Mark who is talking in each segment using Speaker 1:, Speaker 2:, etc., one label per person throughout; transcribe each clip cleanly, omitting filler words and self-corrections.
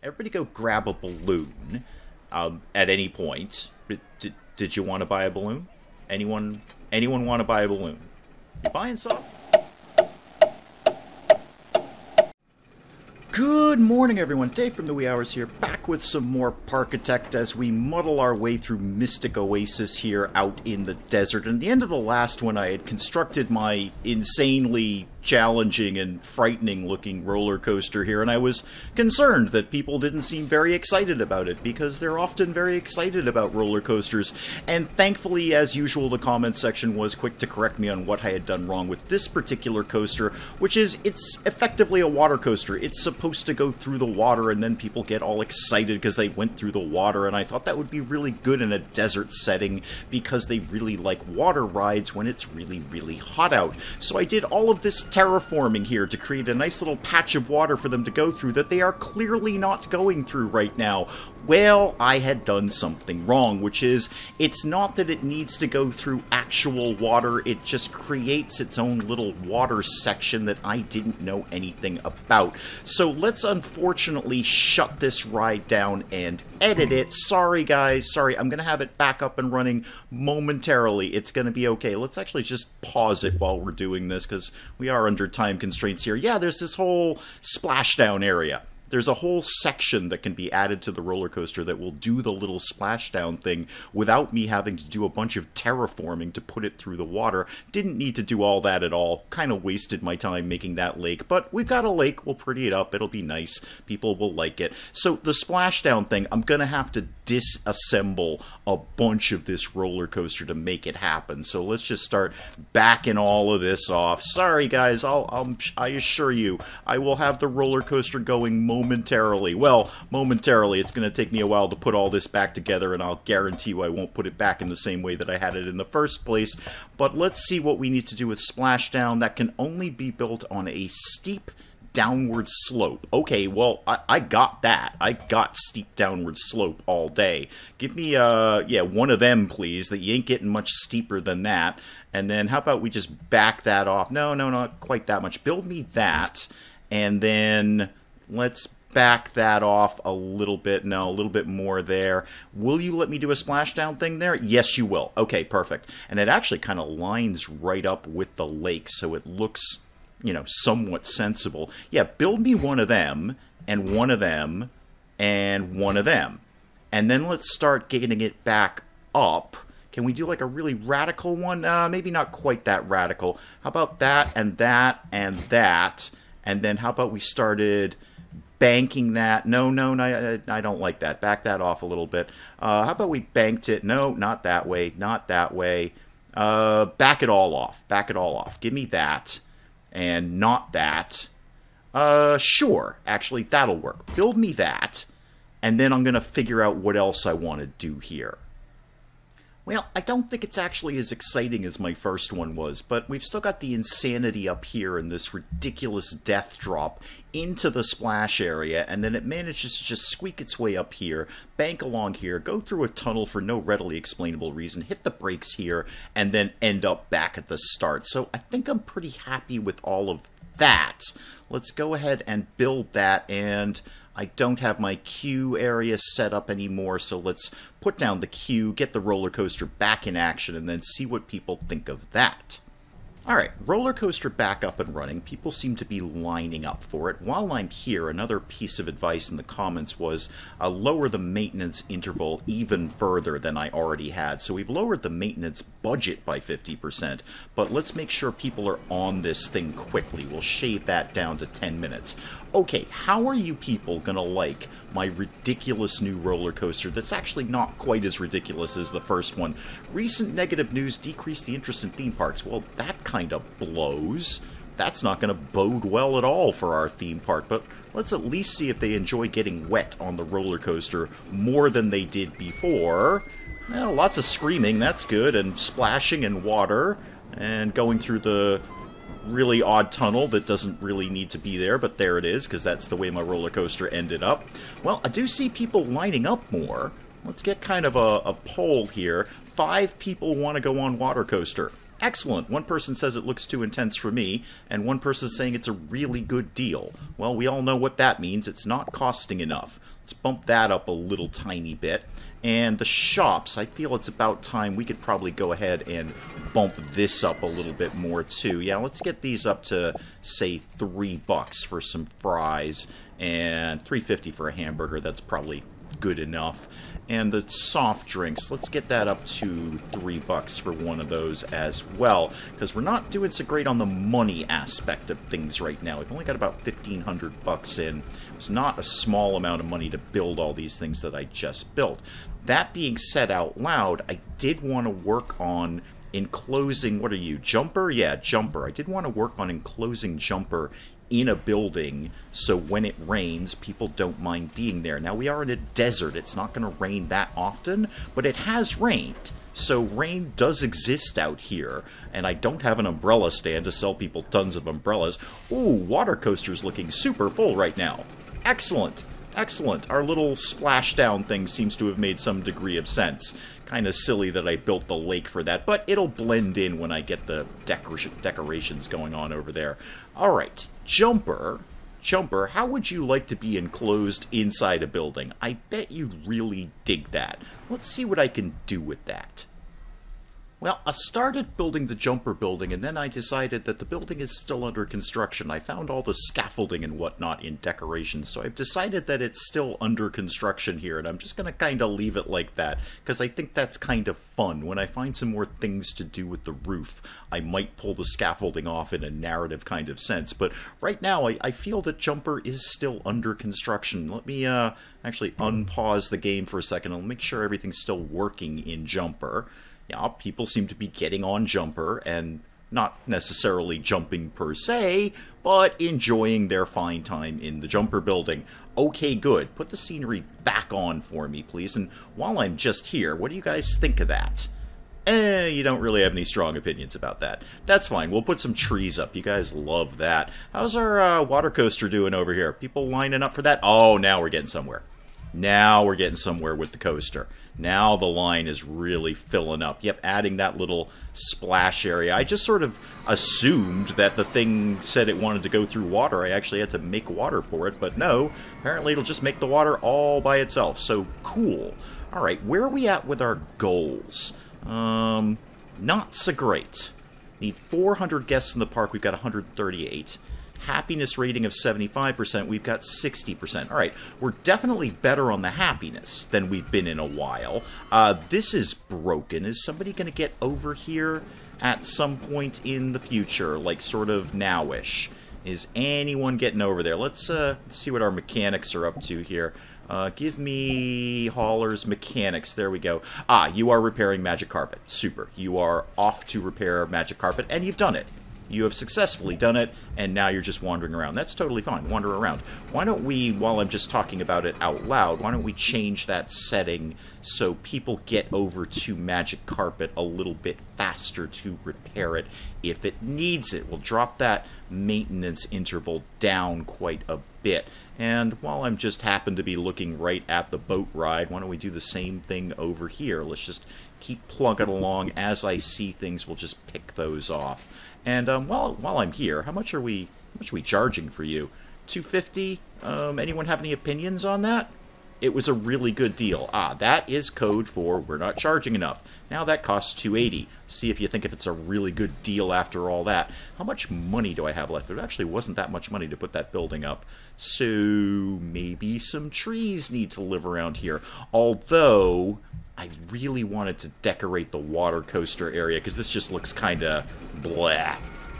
Speaker 1: Everybody go grab a balloon at any point. Did you want to buy a balloon? Anyone want to buy a balloon? You buying soft? Good morning, everyone. Dave from the Wee Hours here, back with some more Parkitect as we muddle our way through Mystic Oasis here out in the desert. And at the end of the last one, I had constructed my insanely challenging and frightening looking roller coaster here, and I was concerned that people didn't seem very excited about it, because they're often very excited about roller coasters. And thankfully, as usual, the comment section was quick to correct me on what I had done wrong with this particular coaster, which is it's effectively a water coaster. It's supposed to go through the water, and then people get all excited because they went through the water, and I thought that would be really good in a desert setting because they really like water rides when it's really, really hot out. So I did all of this terraforming here to create a nice little patch of water for them to go through that they are clearly not going through right now. Well, I had done something wrong, which is, it's not that it needs to go through actual water, it just creates its own little water section that I didn't know anything about. So let's unfortunately shut this ride down and edit it. Sorry guys, sorry, I'm gonna have it back up and running momentarily. It's gonna be okay. Let's actually just pause it while we're doing this, because we are under time constraints here. Yeah, there's this whole splashdown area. There's a whole section that can be added to the roller coaster that will do the little splashdown thing without me having to do a bunch of terraforming to put it through the water. Didn't need to do all that at all. Kind of wasted my time making that lake, but we've got a lake. We'll pretty it up. It'll be nice. People will like it. So the splashdown thing, I'm going to have to disassemble a bunch of this roller coaster to make it happen. So let's just start backing all of this off. Sorry guys, I assure you, I will have the roller coaster going momentarily. Well, momentarily. It's going to take me a while to put all this back together, and I'll guarantee you I won't put it back in the same way that I had it in the first place. But let's see what we need to do with splashdown. That can only be built on a steep downward slope. Okay, well, I got that. I got steep downward slope all day. Give me, yeah, one of them, please. That you ain't getting much steeper than that. And then how about we just back that off? No, not quite that much. Build me that, and then let's back that off a little bit. No, a little bit more there. Will you let me do a splashdown thing there? Yes, you will. Okay, perfect. And it actually kind of lines right up with the lake, so it looks, you know, somewhat sensible. Yeah, build me one of them, and one of them, and one of them. And then let's start getting it back up. Can we do like a really radical one? Maybe not quite that radical. How about that, and that, and that? And then how about we started banking that? No, I don't like that. Back that off a little bit. How about we banked it? No, not that way. Not that way. Back it all off. Back it all off. Give me that. And not that. Sure. Actually, that'll work. Build me that. And then I'm going to figure out what else I want to do here. Well, I don't think it's actually as exciting as my first one was, but we've still got the insanity up here in this ridiculous death drop into the splash area, and then it manages to just squeak its way up here, bank along here, go through a tunnel for no readily explainable reason, hit the brakes here, and then end up back at the start. So I think I'm pretty happy with all of that. Let's go ahead and build that, and I don't have my queue area set up anymore, so let's put down the queue, get the roller coaster back in action, and then see what people think of that. Alright, roller coaster back up and running. People seem to be lining up for it. While I'm here, another piece of advice in the comments was lower the maintenance interval even further than I already had. So we've lowered the maintenance budget by 50%, but let's make sure people are on this thing quickly. We'll shave that down to 10 minutes. Okay, how are you people gonna like my ridiculous new roller coaster that's actually not quite as ridiculous as the first one? Recent negative news decreased the interest in theme parks. Well, that kind of blows. That's not going to bode well at all for our theme park, but let's at least see if they enjoy getting wet on the roller coaster more than they did before. Well, lots of screaming, that's good, and splashing in water, and going through the really odd tunnel that doesn't really need to be there, but there it is, because that's the way my roller coaster ended up. Well, I do see people lining up more. Let's get kind of a poll here. 5 people want to go on water coaster. Excellent. One person says it looks too intense for me, and one person saying it's a really good deal. Well, we all know what that means. It's not costing enough. Let's bump that up a little tiny bit. And the shops, I feel it's about time we could probably go ahead and bump this up a little bit more too. Yeah, let's get these up to, say, $3 for some fries and $3.50 for a hamburger. That's probably good enough. And the soft drinks, let's get that up to $3 for one of those as well, because we're not doing so great on the money aspect of things right now. We've only got about $1,500 in. It's not a small amount of money to build all these things that I just built. That being said out loud, I did want to work on enclosing, what are you, Jumper? Yeah, Jumper. I did want to work on enclosing Jumper in a building so when it rains, people don't mind being there. Now, we are in a desert. It's not going to rain that often, but it has rained. So rain does exist out here, and I don't have an umbrella stand to sell people tons of umbrellas. Ooh, water coaster's looking super full right now. Excellent. Excellent. Our little splashdown thing seems to have made some degree of sense. Kind of silly that I built the lake for that, but it'll blend in when I get the decorations going on over there. Alright, Jumper, how would you like to be enclosed inside a building? I bet you really dig that. Let's see what I can do with that. Well, I started building the Jumper building, and then I decided that the building is still under construction. I found all the scaffolding and whatnot in decorations, so I've decided that it's still under construction here, and I'm just going to kind of leave it like that, because I think that's kind of fun. When I find some more things to do with the roof, I might pull the scaffolding off in a narrative kind of sense, but right now I feel that Jumper is still under construction. Let me actually unpause the game for a second and make sure everything's still working in Jumper. Yeah, people seem to be getting on Jumper, and not necessarily jumping per se, but enjoying their fine time in the Jumper building. Okay, good. Put the scenery back on for me, please. And while I'm just here, what do you guys think of that? You don't really have any strong opinions about that. That's fine. We'll put some trees up. You guys love that. How's our water coaster doing over here? People lining up for that? Oh, now we're getting somewhere. Now we're getting somewhere with the coaster. Now the line is really filling up. Yep, adding that little splash area. I just sort of assumed that the thing said it wanted to go through water. I actually had to make water for it, but no. Apparently it'll just make the water all by itself. So cool. Alright, where are we at with our goals? Not so great. Need 400 guests in the park. We've got 138. Happiness rating of 75%, we've got 60%. Alright, we're definitely better on the happiness than we've been in a while. This is broken. Is somebody going to get over here at some point in the future, like sort of now-ish? Is anyone getting over there? Let's see what our mechanics are up to here. Give me Hauler's mechanics. There we go. Ah, you are repairing magic carpet. Super. You are off to repair magic carpet, and you've done it. You have successfully done it, and now you're just wandering around. That's totally fine. Wander around. Why don't we, while I'm just talking about it out loud, why don't we change that setting so people get over to magic carpet a little bit faster to repair it if it needs it. We'll drop that maintenance interval down quite a bit. And while I'm just happen to be looking right at the boat ride, why don't we do the same thing over here? Let's just keep plugging along. As I see things, we'll just pick those off. And while I'm here, how much are we charging for you? $250? Anyone have any opinions on that? It was a really good deal. Ah, that is code for we're not charging enough. Now that costs $280. See if you think if it's a really good deal after all that. How much money do I have left? It actually wasn't that much money to put that building up. So maybe some trees need to live around here. Although I really wanted to decorate the water coaster area because this just looks kind of blah.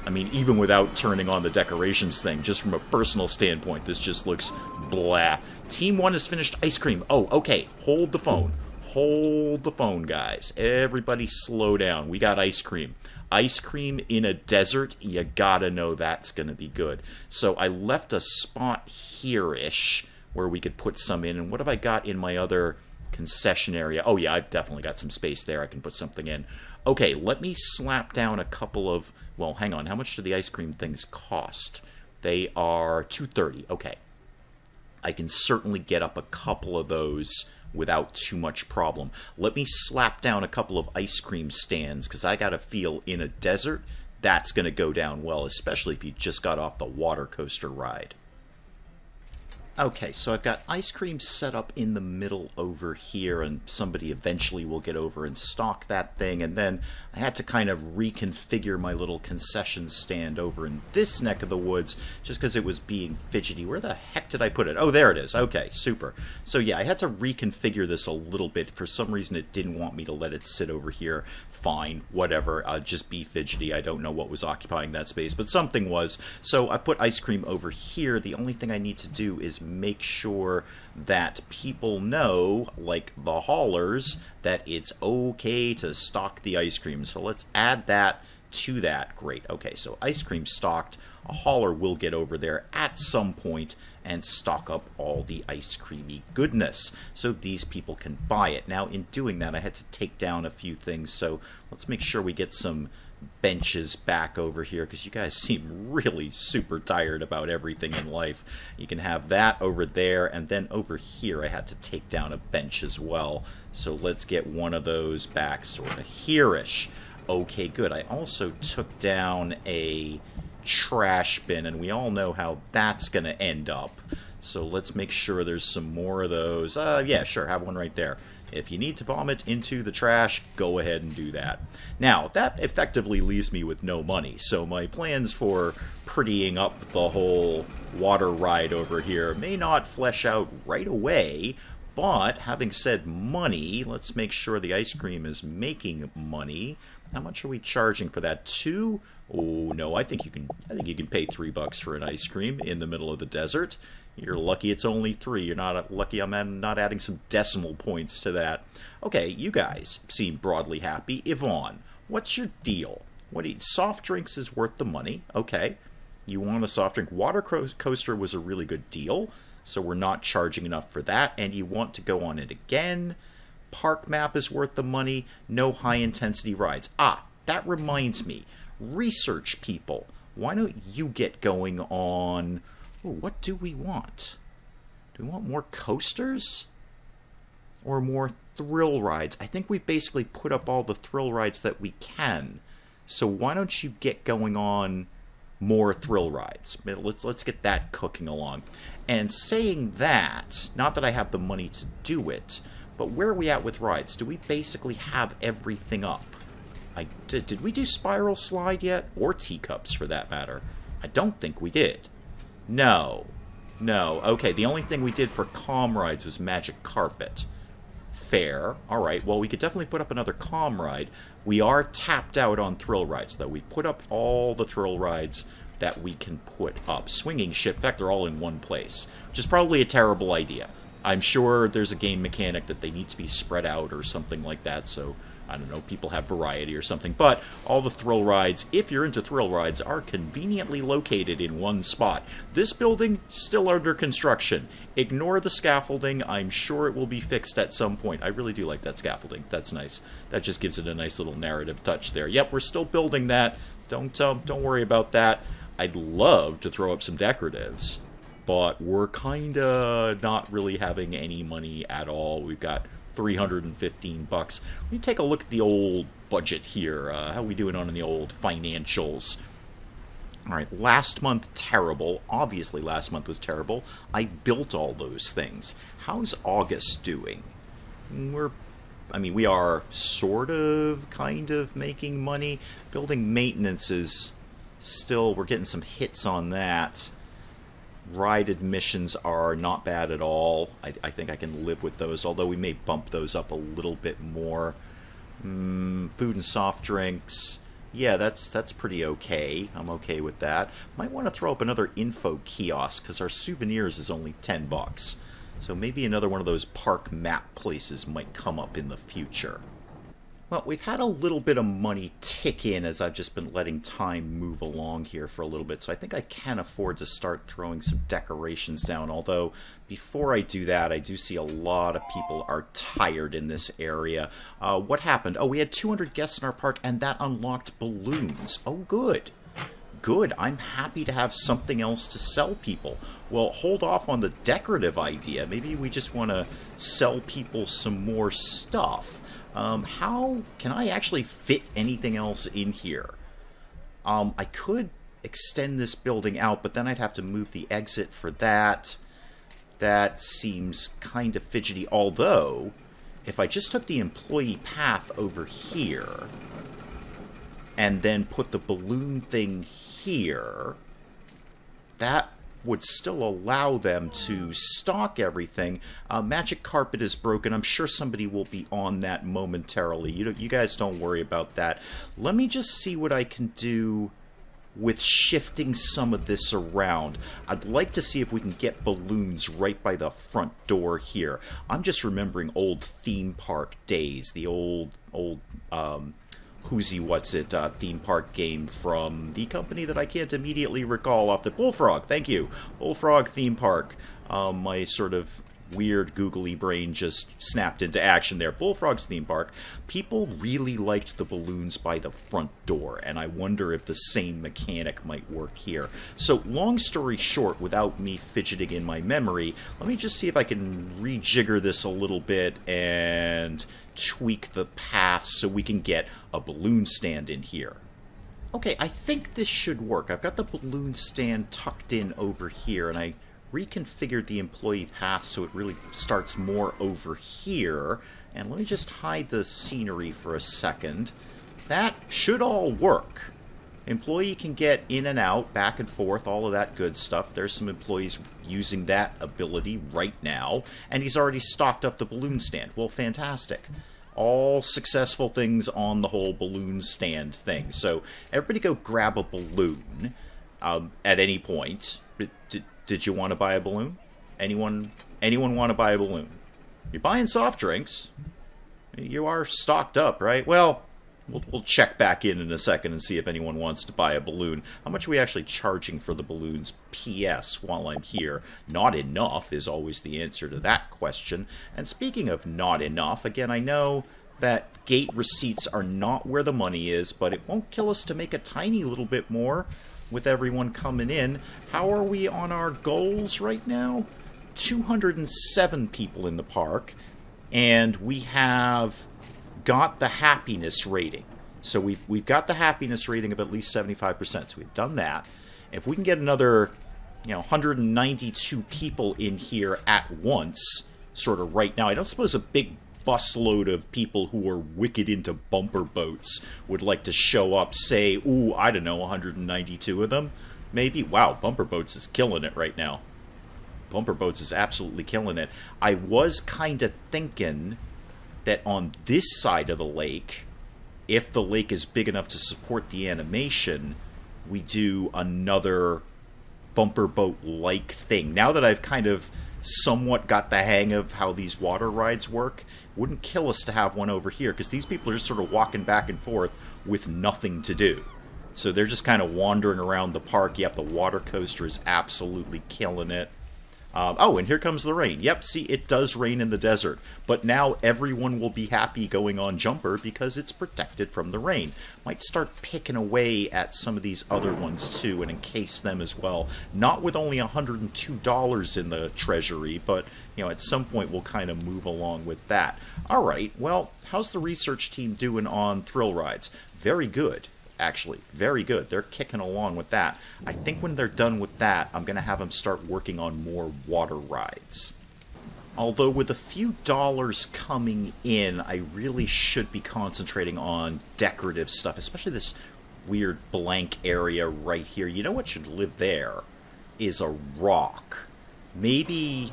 Speaker 1: I mean, even without turning on the decorations thing, just from a personal standpoint, this just looks blah. Team 1 has finished ice cream. Oh, okay. Hold the phone. Hold the phone, guys. Everybody slow down. We got ice cream. Ice cream in a desert, you gotta know that's gonna be good. So I left a spot here-ish where we could put some in. And what have I got in my other concession area? Oh yeah, I've definitely got some space there. I can put something in. Okay, let me slap down a couple of... Well, hang on. How much do the ice cream things cost? They are $230. Okay. I can certainly get up a couple of those without too much problem. Let me slap down a couple of ice cream stands, because I got to feel in a desert, that's going to go down well, especially if you just got off the water coaster ride. Okay, so I've got ice cream set up in the middle over here, and somebody eventually will get over and stock that thing, and then I had to kind of reconfigure my little concession stand over in this neck of the woods, just because it was being fidgety. Where the heck did I put it? Oh, there it is. Okay, super. So yeah, I had to reconfigure this a little bit. For some reason, it didn't want me to let it sit over here. Fine, whatever, just be fidgety. I don't know what was occupying that space, but something was. So I put ice cream over here. The only thing I need to do is make sure that people know, like the haulers, that it's okay to stock the ice cream. So let's add that to that. Great. Okay, so ice cream stocked. A hauler will get over there at some point and stock up all the ice creamy goodness so these people can buy it. Now, in doing that, I had to take down a few things, so let's make sure we get some benches back over here, because you guys seem really super tired about everything in life. You can have that over there, and then over here I had to take down a bench as well. So let's get one of those back sort of here-ish. Okay, good. I also took down a trash bin, and we all know how that's going to end up. So let's make sure there's some more of those. Yeah, sure, have one right there. If you need to vomit into the trash, go ahead and do that. Now, that effectively leaves me with no money, so my plans for prettying up the whole water ride over here may not flesh out right away, but having said money, let's make sure the ice cream is making money. How much are we charging for that? 2? Oh no, I think you can pay $3 for an ice cream in the middle of the desert. You're lucky it's only 3. You're not lucky I'm not adding some decimal points to that. Okay, you guys seem broadly happy. Yvonne, what's your deal? Soft drinks is worth the money. Okay. You want a soft drink. Water coaster was a really good deal, so we're not charging enough for that. And you want to go on it again. Park map is worth the money. No high-intensity rides. Ah, that reminds me. Research people. Why don't you get going on... Ooh, what do we want? Do we want more coasters? Or more thrill rides? I think we've basically put up all the thrill rides that we can. So why don't you get going on more thrill rides? Let's get that cooking along. And saying that, not that I have the money to do it, but where are we at with rides? Do we basically have everything up? Did we do Spiral Slide yet? Or Teacups, for that matter? I don't think we did. No. No. Okay, the only thing we did for calm rides was Magic Carpet. Fair. Alright, well, we could definitely put up another calm ride. We are tapped out on thrill rides, though. We put up all the thrill rides that we can put up. Swinging Ship, in fact, they're all in one place, which is probably a terrible idea. I'm sure there's a game mechanic that they need to be spread out or something like that, so... I don't know, people have variety or something, but all the thrill rides, if you're into thrill rides, are conveniently located in one spot. This building, still under construction. Ignore the scaffolding. I'm sure it will be fixed at some point. I really do like that scaffolding. That's nice. That just gives it a nice little narrative touch there. Yep, we're still building that. Don't worry about that. I'd love to throw up some decoratives, but we're kinda not really having any money at all. We've got $315. Let me take a look at the old budget here. How are we doing on the old financials? Alright, last month, terrible. Obviously last month was terrible. I built all those things. How's August doing? We are sort of, kind of making money. Building maintenance is still, we're getting some hits on that. Ride admissions are not bad at all. I think I can live with those, although we may bump those up a little bit more. Food and soft drinks. Yeah, that's pretty okay. I'm okay with that. Might want to throw up another info kiosk, because our souvenirs is only $10. So maybe another one of those park map places might come up in the future. Well, we've had a little bit of money tick in as I've just been letting time move along here for a little bit, so I think I can afford to start throwing some decorations down, although before I do that, I do see a lot of people are tired in this area. What happened? Oh, we had 200 guests in our park, and that unlocked balloons. Oh, good. good. I'm happy to have something else to sell people. Well, hold off on the decorative idea. Maybe we just want to sell people some more stuff. How can I actually fit anything else in here? I could extend this building out, but then I'd have to move the exit for that. That seems kind of fidgety, although if I just took the employee path over here and then put the balloon thing here, that would still allow them to stock everything. Magic carpet is broken. I'm sure somebody will be on that momentarily. You guys don't worry about that. Let me just see what I can do with shifting some of this around. I'd like to see if we can get balloons right by the front door here. I'm just remembering old theme park days, the old Who's-y What's It theme park game from the company that I can't immediately recall off the Bullfrog. Thank you. Bullfrog theme park. My sort of weird googly brain just snapped into action there. Bullfrog's theme park. People really liked the balloons by the front door, and I wonder if the same mechanic might work here. So, long story short, without me fidgeting in my memory, let me just see if I can rejigger this a little bit and tweak the path so we can get a balloon stand in here. Okay, I think this should work. I've got the balloon stand tucked in over here, and I reconfigured the employee path so it really starts more over here. And let me just hide the scenery for a second. That should all work. Employee can get in and out, back and forth, all of that good stuff. There's some employees using that ability right now, and he's already stocked up the balloon stand. Well, fantastic. All successful things on the whole balloon stand thing. So everybody go grab a balloon at any point. Did you want to buy a balloon? Anyone want to buy a balloon? You're buying soft drinks. You are stocked up, right? Well, we'll check back in a second and see if anyone wants to buy a balloon. How much are we actually charging for the balloons? P.S. While I'm here, not enough is always the answer to that question. And speaking of not enough, again, I know that gate receipts are not where the money is, but it won't kill us to make a tiny little bit more with everyone coming in. How are we on our goals right now? 207 people in the park, and we have got the happiness rating. So we've got the happiness rating of at least 75%. So we've done that. If we can get another, 192 people in here at once, sort of right now, I don't suppose a big busload of people who are wicked into bumper boats would like to show up, say, ooh, I don't know, 192 of them? Maybe. Wow, bumper boats is killing it right now. Bumper boats is absolutely killing it. I was kind of thinking that on this side of the lake, if the lake is big enough to support the animation, we do another bumper boat-like thing. Now that I've kind of somewhat got the hang of how these water rides work, it wouldn't kill us to have one over here, because these people are just sort of walking back and forth with nothing to do. So they're just kind of wandering around the park. Yep, the water coaster is absolutely killing it. Oh, and here comes the rain. Yep, see, it does rain in the desert. But now everyone will be happy going on Jumper because it's protected from the rain. Might start picking away at some of these other ones, too, and encase them as well. Not with only $102 in the treasury, but, at some point we'll kind of move along with that. All right, well, how's the research team doing on thrill rides? Very good. Actually, very good. They're kicking along with that. I think when they're done with that, I'm going to have them start working on more water rides. Although with a few dollars coming in, I really should be concentrating on decorative stuff, especially this weird blank area right here. You know what should live there is a rock. Maybe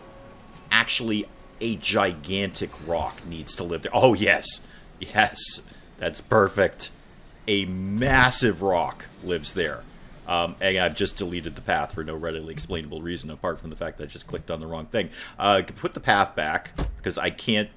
Speaker 1: actually a gigantic rock needs to live there. Oh, yes. Yes. That's perfect. A massive rock lives there. And I've just deleted the path for no readily explainable reason, apart from the fact that I just clicked on the wrong thing. Put the path back, because I can't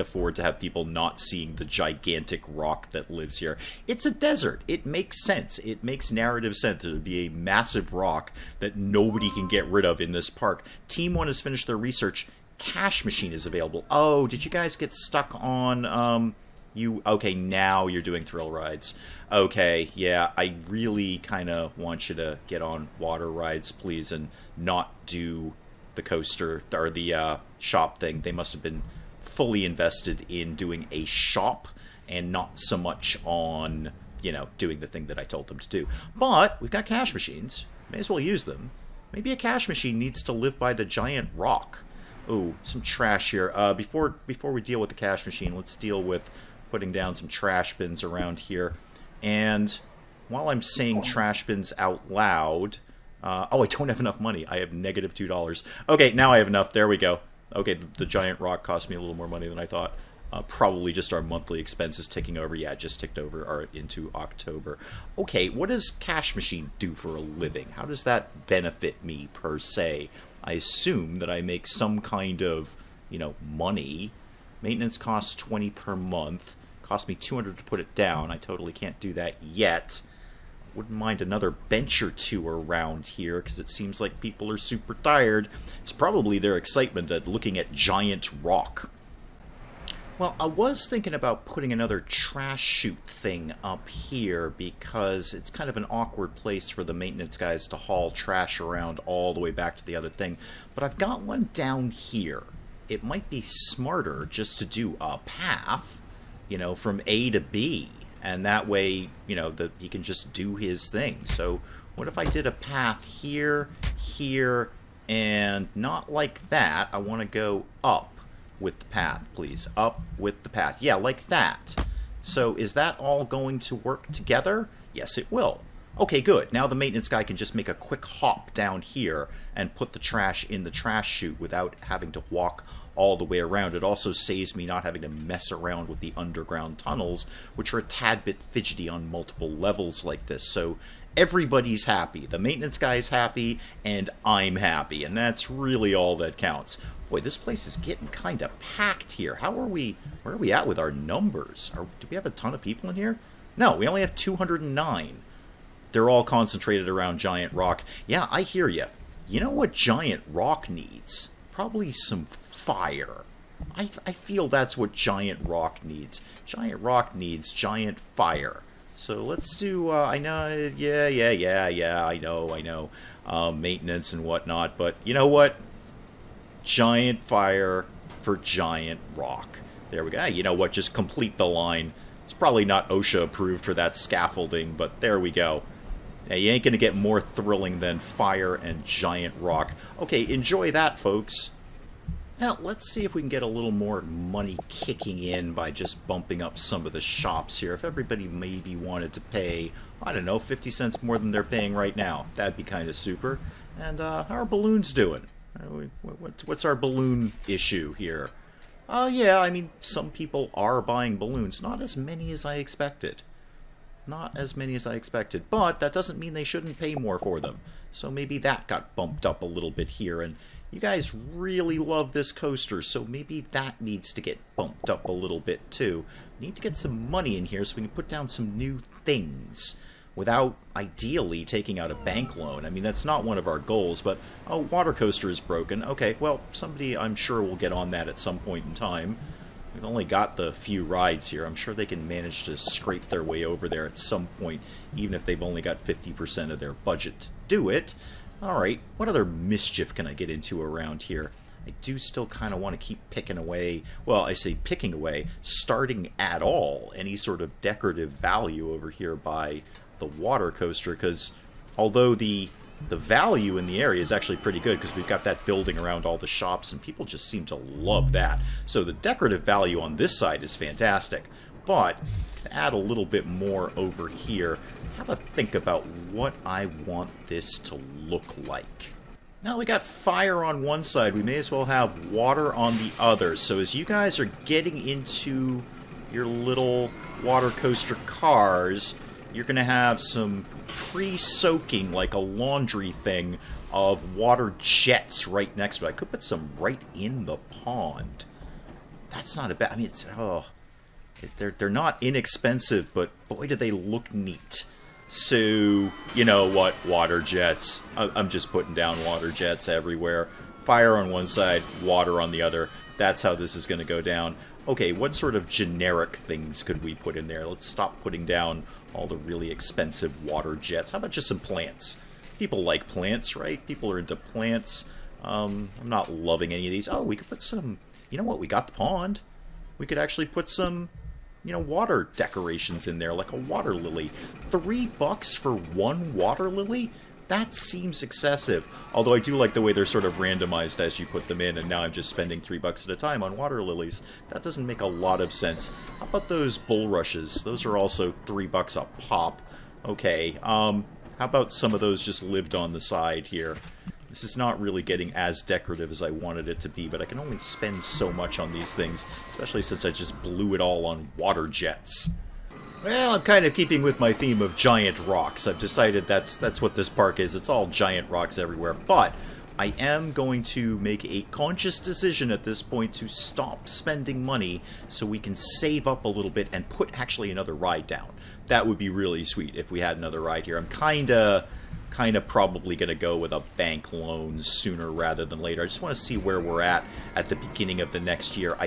Speaker 1: afford to have people not seeing the gigantic rock that lives here. It's a desert. It makes sense. It makes narrative sense. There would be a massive rock that nobody can get rid of in this park. Team 1 has finished their research. Cash machine is available. Oh, did you guys get stuck on Okay, now you're doing thrill rides. Okay, yeah, I really kind of want you to get on water rides, please, and not do the coaster or the shop thing. They must have been fully invested in doing a shop and not so much on, you know, doing the thing that I told them to do. But we've got cash machines. May as well use them. Maybe a cash machine needs to live by the giant rock. Ooh, some trash here. Before we deal with the cash machine, let's deal with putting down some trash bins around here. And while I'm saying trash bins out loud... oh, I don't have enough money. I have negative $2. Okay, now I have enough. There we go. Okay, the giant rock cost me a little more money than I thought. Probably just our monthly expenses ticking over. Yeah, it just ticked over into October. Okay, what does cash machine do for a living? How does that benefit me, per se? I assume that I make some kind of, you know, money. Maintenance costs 20 per month. Cost me 200 to put it down. I totally can't do that yet. Wouldn't mind another bench or two around here, because it seems like people are super tired. It's probably their excitement at looking at giant rock. Well, I was thinking about putting another trash chute thing up here, because it's kind of an awkward place for the maintenance guys to haul trash around all the way back to the other thing. But I've got one down here. It might be smarter just to do a path, you know, from A to B. And that way, you know, he can just do his thing. So what if I did a path here, here, and not like that. I want to go up with the path, please. Up with the path. Yeah, like that. So is that all going to work together? Yes, it will. Okay, good. Now the maintenance guy can just make a quick hop down here and put the trash in the trash chute without having to walk all the way around. It also saves me not having to mess around with the underground tunnels, which are a tad bit fidgety on multiple levels like this. So everybody's happy. The maintenance guy's happy, and I'm happy, and that's really all that counts. Boy, this place is getting kind of packed here. Where are we at with our numbers? Do we have a ton of people in here? No, we only have 209. They're all concentrated around Giant Rock. Yeah, I hear you. You know what Giant Rock needs? Probably some fire. I feel that's what Giant Rock needs. Giant Rock needs giant fire. So let's do, I know, yeah, I know, maintenance and whatnot, but you know what? Giant fire for Giant Rock. There we go. You know what? Just complete the line. It's probably not OSHA approved for that scaffolding, but there we go. Now, you ain't going to get more thrilling than fire and Giant Rock. Okay, enjoy that, folks. Now, let's see if we can get a little more money kicking in by just bumping up some of the shops here. If everybody maybe wanted to pay, I don't know, 50 cents more than they're paying right now, that'd be kind of super. And how are balloons doing? What's our balloon issue here? Yeah, I mean, some people are buying balloons. Not as many as I expected. Not as many as I expected. But that doesn't mean they shouldn't pay more for them. So maybe that got bumped up a little bit here. And you guys really love this coaster, so maybe that needs to get bumped up a little bit too. We need to get some money in here so we can put down some new things without ideally taking out a bank loan. I mean, that's not one of our goals, but, oh, water coaster is broken. Okay, well, somebody I'm sure will get on that at some point in time. We've only got the few rides here. I'm sure they can manage to scrape their way over there at some point, even if they've only got 50% of their budget to do it. Alright, what other mischief can I get into around here? I do still kind of want to keep picking away, well, I say picking away, starting at all any sort of decorative value over here by the water coaster, because although the value in the area is actually pretty good, because we've got that building around all the shops, and people just seem to love that. So the decorative value on this side is fantastic, but to add a little bit more over here, have a think about what I want this to look like. Now we got fire on one side, we may as well have water on the other. So as you guys are getting into your little water coaster cars, you're going to have some pre-soaking, like a laundry thing, of water jets right next to it. I could put some right in the pond. That's not a bad... I mean, it's... oh... They're not inexpensive, but boy, do they look neat. So, you know what? Water jets. I'm just putting down water jets everywhere. Fire on one side, water on the other. That's how this is going to go down. Okay, what sort of generic things could we put in there? Let's stop putting down all the really expensive water jets. How about just some plants? People like plants, right? People are into plants. I'm not loving any of these. Oh, we could put some... You know what? We got the pond. We could actually put some, you know, water decorations in there, like a water lily. $3 for one water lily? That seems excessive. Although I do like the way they're sort of randomized as you put them in, and now I'm just spending $3 at a time on water lilies. That doesn't make a lot of sense. How about those bulrushes? Those are also $3 a pop. Okay, how about some of those just lived on the side here? This is not really getting as decorative as I wanted it to be, but I can only spend so much on these things, especially since I just blew it all on water jets. Well, I'm kind of keeping with my theme of giant rocks. I've decided that's what this park is. It's all giant rocks everywhere. But I am going to make a conscious decision at this point to stop spending money so we can save up a little bit and put actually another ride down. That would be really sweet if we had another ride here. I'm kind of probably going to go with a bank loan sooner rather than later. I just want to see where we're at the beginning of the next year.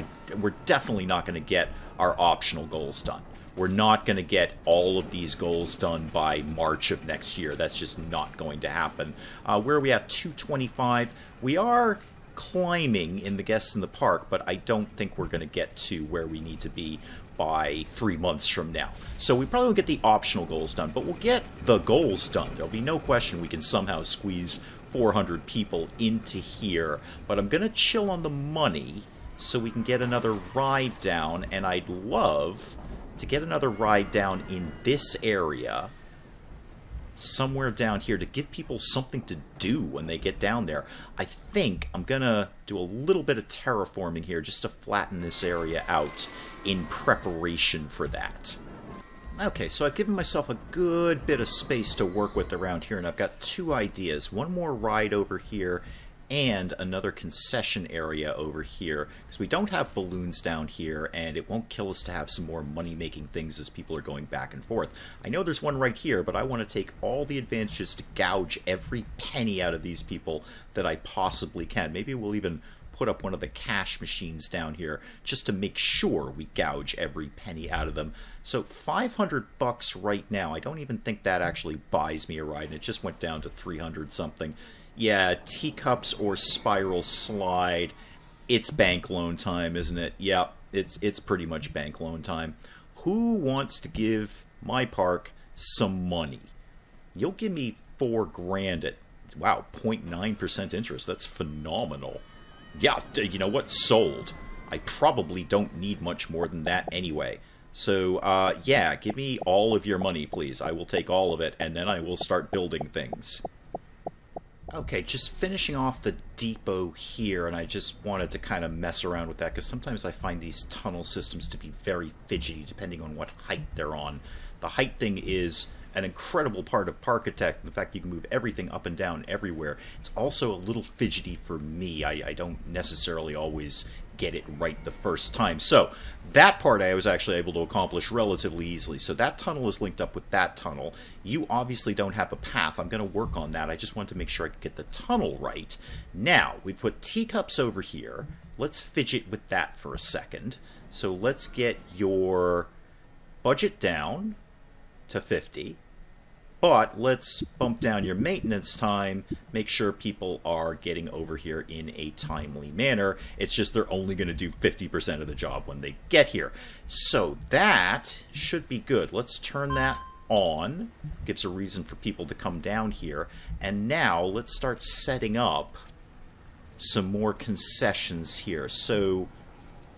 Speaker 1: We're definitely not going to get our optional goals done. We're not going to get all of these goals done by March of next year. That's just not going to happen. Where are we at? 225. We are climbing in the guests in the park, but I don't think we're going to get to where we need to be by 3 months from now. So we probably won't get the optional goals done, but we'll get the goals done. There'll be no question we can somehow squeeze 400 people into here, but I'm going to chill on the money so we can get another ride down, and I'd love to get another ride down in this area, somewhere down here, to give people something to do when they get down there. I think I'm gonna do a little bit of terraforming here just to flatten this area out in preparation for that. Okay, so I've given myself a good bit of space to work with around here, and I've got two ideas. One more ride over here and another concession area over here, because we don't have balloons down here, and it won't kill us to have some more money-making things as people are going back and forth. I know there's one right here, but I want to take all the advantages to gouge every penny out of these people that I possibly can. Maybe we'll even put up one of the cash machines down here just to make sure we gouge every penny out of them. So $500 right now. I don't even think that actually buys me a ride, and it just went down to 300 something. Yeah, teacups or spiral slide. It's bank loan time, isn't it? Yep, it's pretty much bank loan time. Who wants to give my park some money? You'll give me $4 grand at, wow, 0.9% interest. That's phenomenal. Yeah, you know what? Sold. I probably don't need much more than that anyway. So, yeah, give me all of your money, please. I will take all of it, and then I will start building things. Okay, just finishing off the depot here, and I just wanted to kind of mess around with that, because sometimes I find these tunnel systems to be very fidgety, depending on what height they're on. The height thing is an incredible part of Parkitect. In fact, you can move everything up and down everywhere. It's also a little fidgety for me. I don't necessarily always get it right the first time. So that part I was actually able to accomplish relatively easily. So that tunnel is linked up with that tunnel. You obviously don't have a path. I'm going to work on that. I just wanted to make sure I could get the tunnel right. Now, we put teacups over here. Let's fidget with that for a second. So let's get your budget down to 50. But let's bump down your maintenance time, make sure people are getting over here in a timely manner. It's just they're only going to do 50% of the job when they get here. So that should be good. Let's turn that on. Gives a reason for people to come down here. And now let's start setting up some more concessions here. So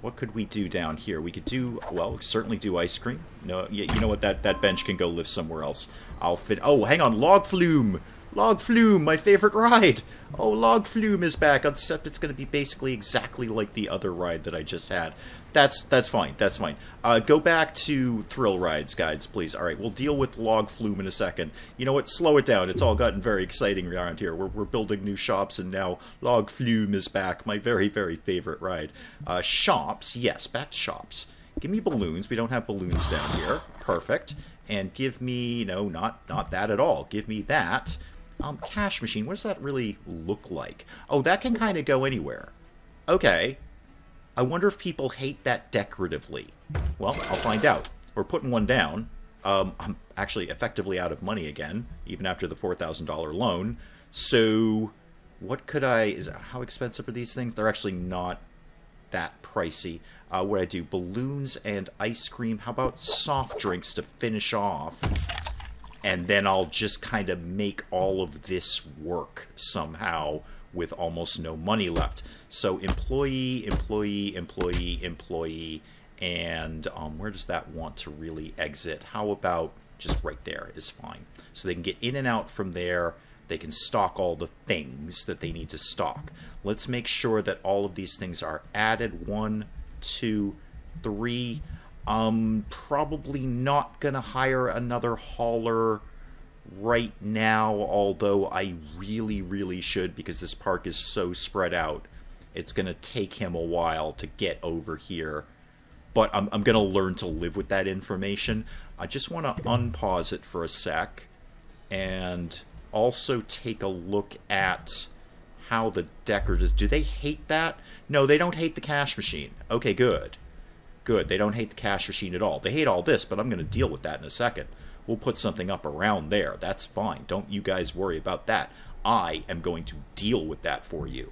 Speaker 1: what could we do down here? We could do, well, certainly do ice cream. No, you know what? That bench can go live somewhere else. I'll fit. Oh, hang on, log flume. Log flume, my favorite ride. Oh, log flume is back. Except it's going to be basically exactly like the other ride that I just had. That's fine. That's fine. Go back to thrill rides, guys, please. All right, we'll deal with log flume in a second. You know what? Slow it down. It's all gotten very exciting around here. We're building new shops, and now log flume is back. My very, very favorite ride. Shops, yes, back to shops. Give me balloons. We don't have balloons down here. Perfect. And give me, no, not that at all. Give me that. Cash machine. What does that really look like? Oh, that can kind of go anywhere. Okay. I wonder if people hate that decoratively. Well, I'll find out. We're putting one down. I'm actually effectively out of money again, even after the $4,000 loan. So, what could how expensive are these things? They're actually not that pricey. What I do, balloons and ice cream. How about soft drinks to finish off? And then I'll just kind of make all of this work somehow with almost no money left. So employee, employee, employee, employee, and where does that want to really exit? How about just right there is fine. So they can get in and out from there. They can stock all the things that they need to stock. Let's make sure that all of these things are added. 1, 2, 3. Probably not gonna hire another hauler right now, although I really should, because this park is so spread out. It's gonna take him a while to get over here, but I'm gonna learn to live with that information. I just want to unpause it for a sec and also take a look at how the decorators, do they hate that? No, they don't hate the cash machine. Okay, good. Good, they don't hate the cash machine at all. They hate all this, but I'm going to deal with that in a second. We'll put something up around there. That's fine. Don't you guys worry about that. I am going to deal with that for you.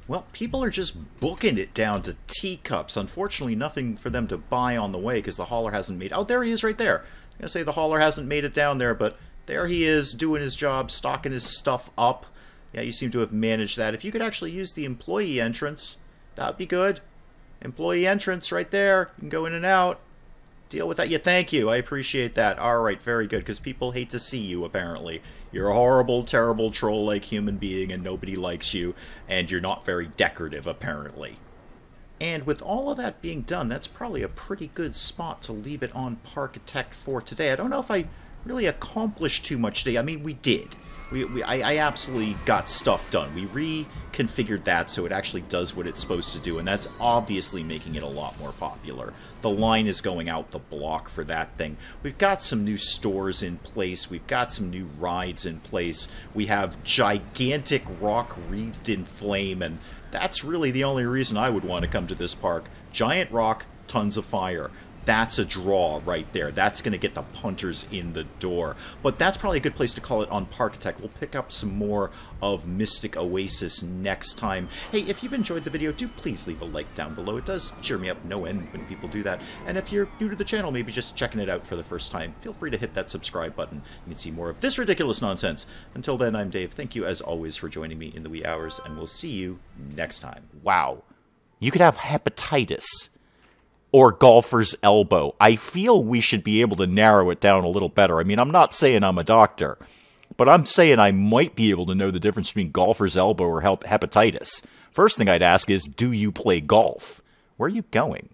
Speaker 1: Well, people are just booking it down to teacups. Unfortunately, nothing for them to buy on the way because the hauler hasn't made... Oh, there he is right there. I was going to say the hauler hasn't made it down there, but there he is doing his job, stocking his stuff up. Yeah, you seem to have managed that. If you could actually use the employee entrance, that would be good. Employee entrance right there. You can go in and out. Deal with that. Yeah, thank you. I appreciate that. All right, very good, because people hate to see you, apparently. You're a horrible, terrible, troll-like human being, and nobody likes you, and you're not very decorative, apparently. And with all of that being done, that's probably a pretty good spot to leave it on Parkitect for today. I don't know if I really accomplished too much today. I mean, we did. I absolutely got stuff done. We reconfigured that so it actually does what it's supposed to do, and that's obviously making it a lot more popular. The line is going out the block for that thing. We've got some new stores in place. We've got some new rides in place. We have gigantic rock wreathed in flame, and that's really the only reason I would want to come to this park. Giant rock, tons of fire. That's a draw right there. That's going to get the punters in the door. But that's probably a good place to call it on Parkitect. We'll pick up some more of Mystic Oasis next time. Hey, if you've enjoyed the video, do please leave a like down below. It does cheer me up no end when people do that. And if you're new to the channel, maybe just checking it out for the first time, feel free to hit that subscribe button. You can see more of this ridiculous nonsense. Until then, I'm Dave. Thank you, as always, for joining me in the wee hours, and we'll see you next time. Wow. You could have hepatitis. Or golfer's elbow. I feel we should be able to narrow it down a little better. I mean, I'm not saying I'm a doctor, but I'm saying I might be able to know the difference between golfer's elbow or hepatitis. First thing I'd ask is, do you play golf? Where are you going?